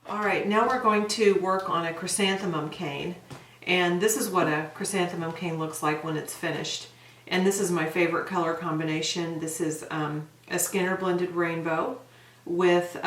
All right, now we're going to work on a chrysanthemum cane, and this is what a chrysanthemum cane looks like when it's finished. And this is my favorite color combination. This is a Skinner blended rainbow with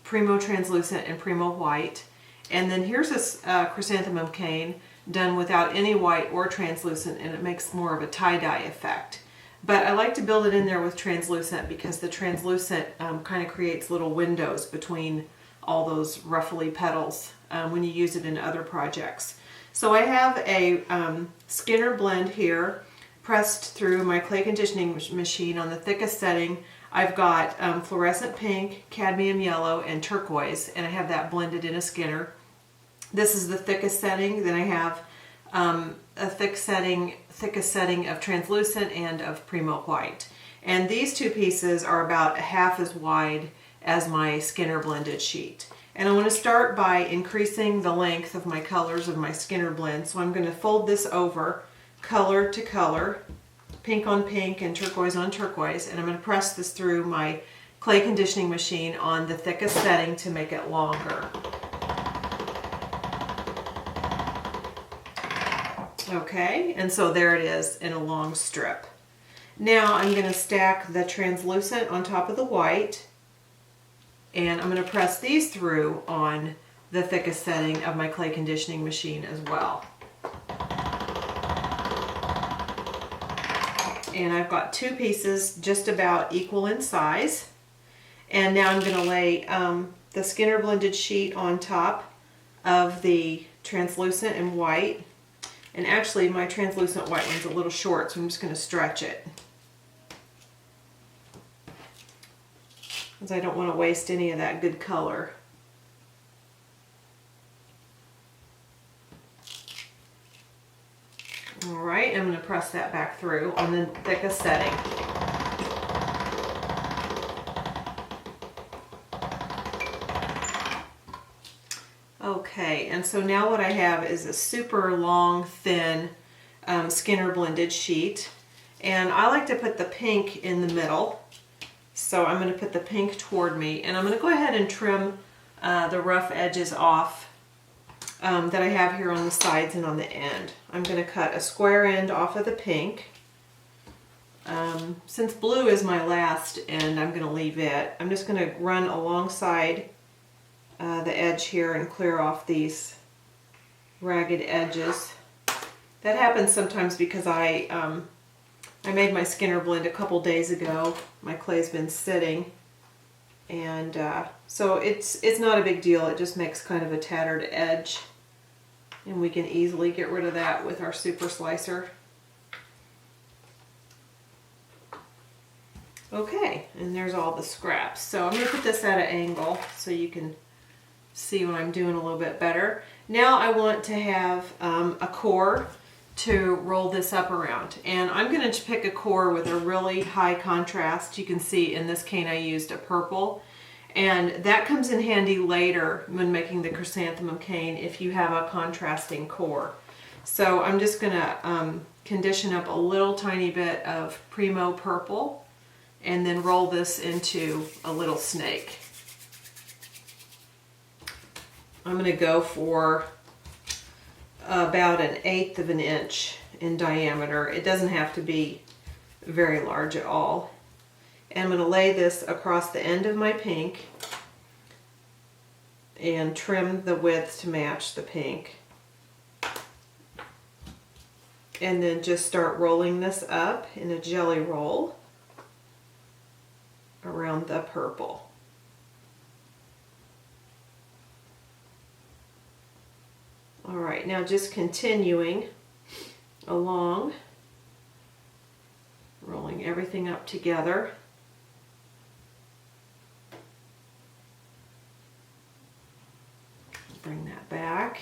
Primo translucent and Primo white. And then here's a chrysanthemum cane done without any white or translucent, and it makes more of a tie-dye effect. But I like to build it in there with translucent because the translucent kind of creates little windows between all those ruffly petals when you use it in other projects. So I have a Skinner blend here pressed through my clay conditioning machine on the thickest setting. I've got fluorescent pink, cadmium yellow, and turquoise, and I have that blended in a Skinner. This is the thickest setting. Then I have a thickest setting of translucent and of Primo white. And these two pieces are about half as wide as my Skinner blended sheet. And I want to start by increasing the length of my colors of my Skinner blend. So I'm going to fold this over color to color, pink on pink and turquoise on turquoise, and I'm going to press this through my clay conditioning machine on the thickest setting to make it longer. Okay, and so there it is in a long strip. Now I'm going to stack the translucent on top of the white, and I'm going to press these through on the thickest setting of my clay conditioning machine as well. And I've got two pieces just about equal in size. And now I'm going to lay the Skinner blended sheet on top of the translucent and white. And actually my translucent white one's a little short, so I'm just going to stretch it, because I don't want to waste any of that good color. Alright, I'm going to press that back through on the thickest setting. Okay, and so now what I have is a super long, thin Skinner blended sheet. And I like to put the pink in the middle. So I'm going to put the pink toward me, and I'm going to go ahead and trim the rough edges off that I have here on the sides and on the end. I'm going to cut a square end off of the pink. Since blue is my last end, I'm going to leave it. I'm just going to run alongside the edge here and clear off these ragged edges. That happens sometimes because I made my Skinner blend a couple days ago. My clay's been sitting, and so it's not a big deal. It just makes kind of a tattered edge, and we can easily get rid of that with our super slicer. Okay, and there's all the scraps. So I'm going to put this at an angle so you can see what I'm doing a little bit better. Now I want to have a core to roll this up around, and I'm going to pick a core with a really high contrast. You can see in this cane I used a purple, and that comes in handy later when making the chrysanthemum cane if you have a contrasting core. So I'm just going to condition up a little tiny bit of Primo purple and then roll this into a little snake. I'm going to go for about 1/8 of an inch in diameter. It doesn't have to be very large at all. And I'm going to lay this across the end of my pink and trim the width to match the pink. And then just start rolling this up in a jelly roll around the purple. Alright, now just continuing along, rolling everything up together. Bring that back.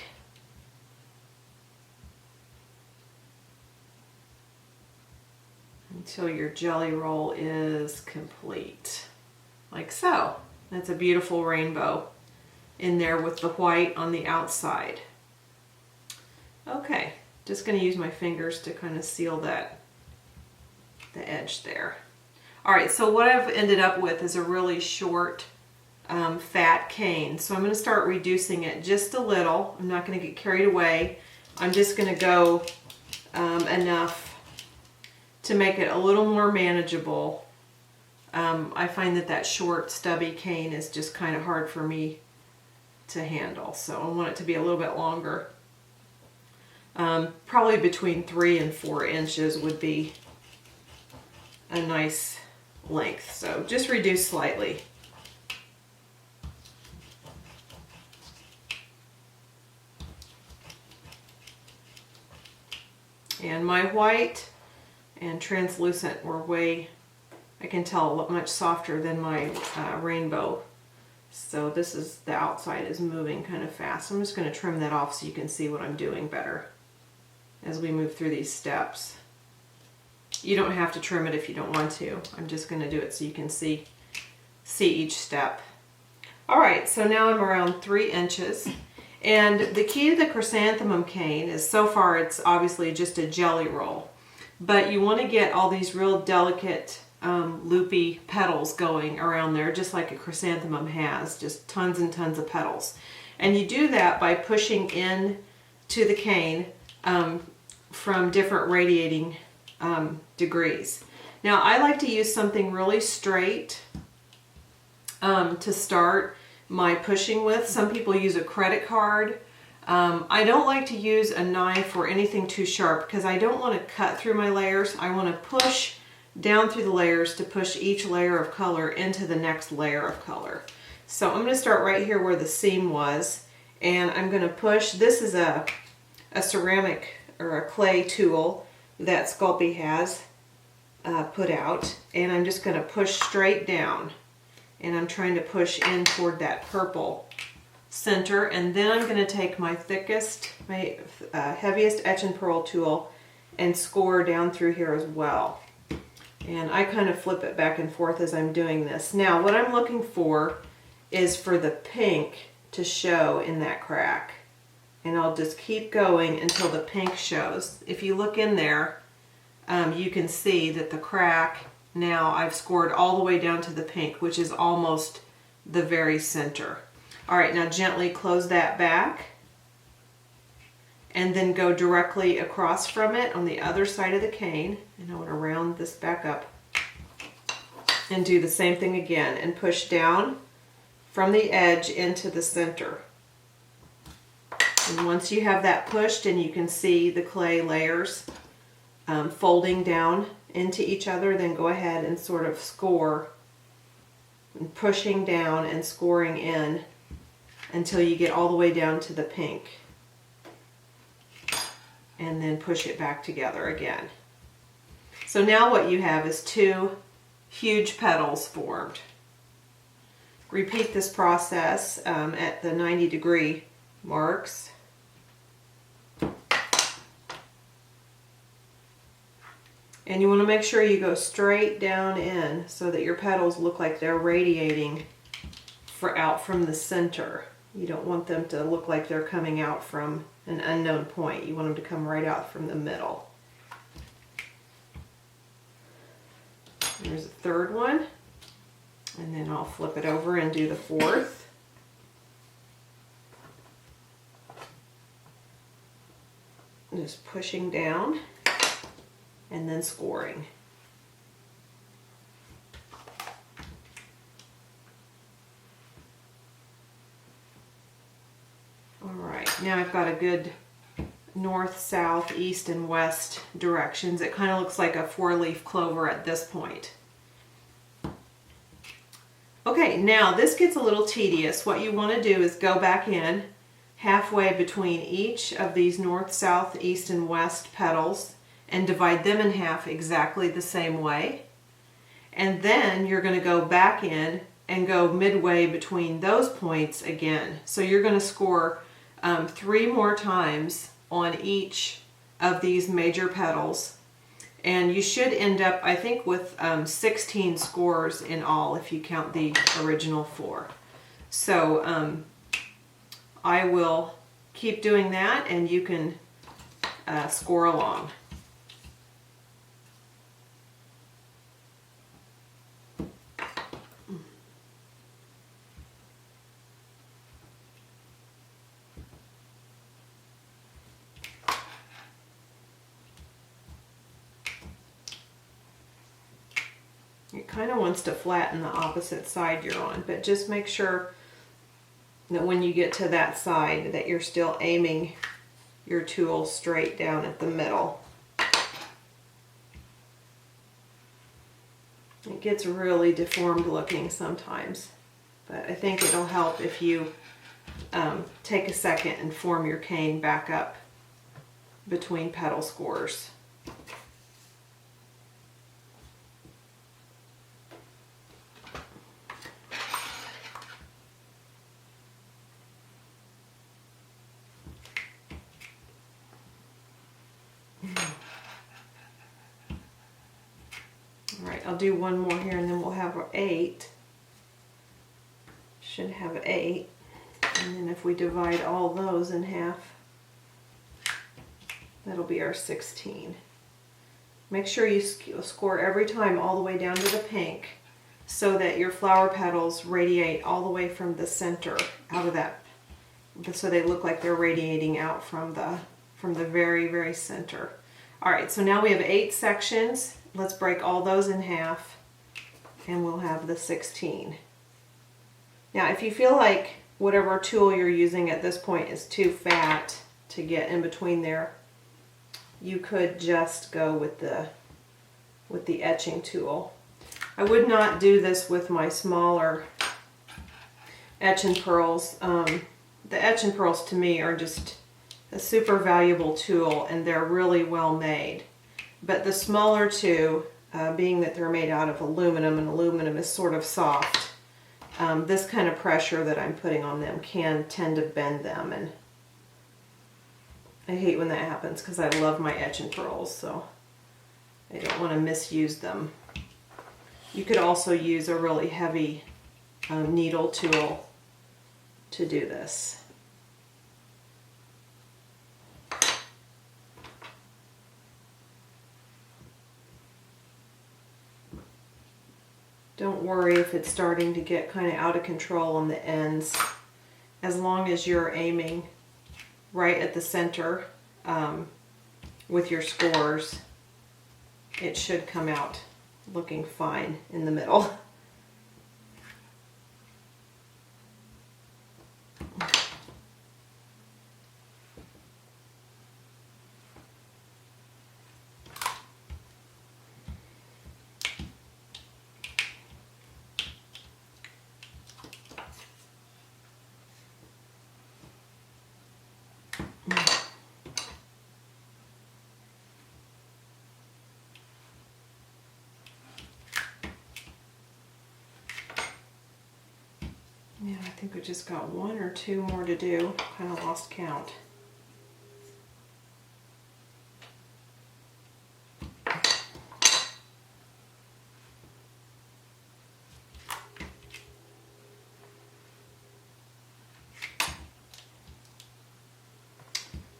Until your jelly roll is complete. Like so. That's a beautiful rainbow in there with the white on the outside. Okay, just going to use my fingers to kind of seal the edge there. Alright, so what I've ended up with is a really short fat cane. So I'm going to start reducing it just a little. I'm not going to get carried away. I'm just going to go enough to make it a little more manageable. I find that short stubby cane is just kind of hard for me to handle, so I want it to be a little bit longer. Probably between 3 and 4 inches would be a nice length, so just reduce slightly. And my white and translucent were I can tell, much softer than my rainbow. So the outside is moving kind of fast. I'm just going to trim that off so you can see what I'm doing better as we move through these steps. You don't have to trim it if you don't want to. I'm just going to do it so you can see each step. Alright, so now I'm around 3 inches. And the key to the chrysanthemum cane is, so far it's obviously just a jelly roll. But you want to get all these real delicate loopy petals going around there, just like a chrysanthemum has, just tons and tons of petals. And you do that by pushing in to the cane from different radiating degrees. Now I like to use something really straight to start my pushing with. Some people use a credit card. I don't like to use a knife or anything too sharp because I don't want to cut through my layers. I want to push down through the layers to push each layer of color into the next layer of color. So I'm going to start right here where the seam was, and I'm going to push. This is a ceramic or a clay tool that Sculpey has put out, and I'm just going to push straight down, and I'm trying to push in toward that purple center. And then I'm going to take my thickest, my heaviest etch and pearl tool and score down through here as well. And I kind of flip it back and forth as I'm doing this. Now what I'm looking for is for the pink to show in that crack. And I'll just keep going until the pink shows. If you look in there, you can see that the crack, now I've scored all the way down to the pink, which is almost the very center. Alright, now gently close that back. And then go directly across from it on the other side of the cane. And I want to round this back up. And do the same thing again and push down from the edge into the center. And once you have that pushed and you can see the clay layers folding down into each other, then go ahead and sort of score, and pushing down and scoring in until you get all the way down to the pink. And then push it back together again. So now what you have is 2 huge petals formed. Repeat this process at the 90-degree marks. And you want to make sure you go straight down in so that your petals look like they're radiating out from the center. You don't want them to look like they're coming out from an unknown point. You want them to come right out from the middle. There's a third one. And then I'll flip it over and do the fourth. Just pushing down and then scoring. Alright, now I've got a good north, south, east, and west directions. It kind of looks like a 4-leaf clover at this point. Okay, now this gets a little tedious. What you want to do is go back in halfway between each of these north, south, east, and west petals and divide them in half exactly the same way. And then you're going to go back in and go midway between those points again. So you're going to score 3 more times on each of these major petals, and you should end up, I think, with 16 scores in all if you count the original 4. So I will keep doing that and you can score along. It kind of wants to flatten the opposite side you're on, but just make sure that when you get to that side that you're still aiming your tool straight down at the middle. It gets really deformed looking sometimes, but I think it'll help if you take a second and form your cane back up between petal scores. Alright, I'll do one more here and then we'll have our 8. Should have 8. And then if we divide all those in half, that'll be our 16. Make sure you score every time all the way down to the pink so that your flower petals radiate all the way from the center out of that, so they look like they're radiating out from the very, very center. Alright, so now we have 8 sections. Let's break all those in half and we'll have the 16. Now if you feel like whatever tool you're using at this point is too fat to get in between there, you could just go with the etching tool. I would not do this with my smaller etch and pearls. The etch and pearls to me are just a super valuable tool and they're really well made. But the smaller two, being that they're made out of aluminum and aluminum is sort of soft, this kind of pressure that I'm putting on them can tend to bend them, and I hate when that happens because I love my etch and pearls, so I don't want to misuse them. You could also use a really heavy needle tool to do this. Don't worry if it's starting to get kind of out of control on the ends. As long as you're aiming right at the center with your scores, it should come out looking fine in the middle. Yeah, I think we just got 1 or 2 more to do. Kind of lost count.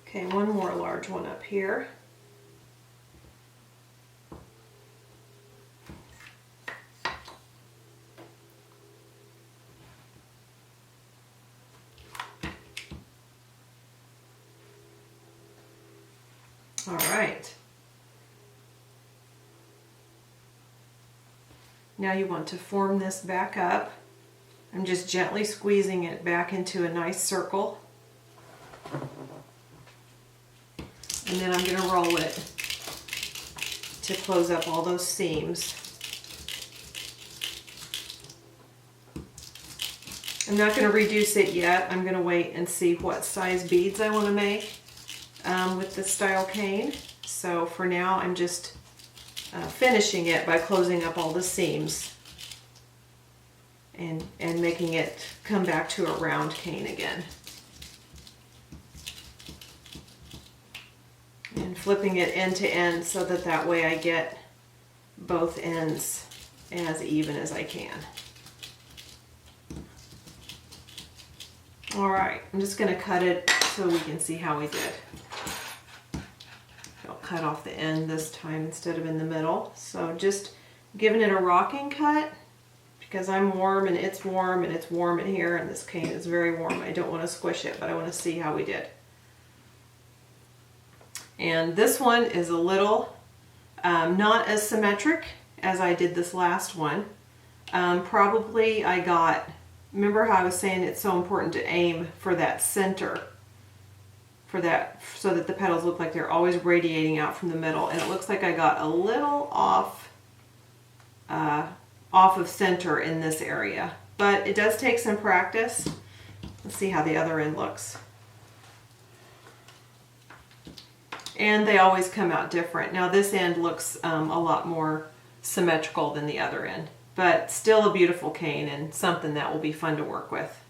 Okay, one more large one up here. All right. Now you want to form this back up. I'm just gently squeezing it back into a nice circle. And then I'm going to roll it to close up all those seams. I'm not going to reduce it yet. I'm going to wait and see what size beads I want to make with this style cane. So for now I'm just finishing it by closing up all the seams and making it come back to a round cane again. And flipping it end to end so that way I get both ends as even as I can. Alright, I'm just going to cut it so we can see how we did. I'll cut off the end this time instead of in the middle. So just giving it a rocking cut because I'm warm and it's warm in here and this cane is very warm. I don't want to squish it, but I want to see how we did. And this one is a little not as symmetric as I did this last one. Probably I got, remember how I was saying it's so important to aim for that center, for that, so that the petals look like they're always radiating out from the middle, and it looks like I got a little off of center in this area, but it does take some practice. Let's see how the other end looks. And they always come out different. Now this end looks a lot more symmetrical than the other end, but still a beautiful cane and something that will be fun to work with.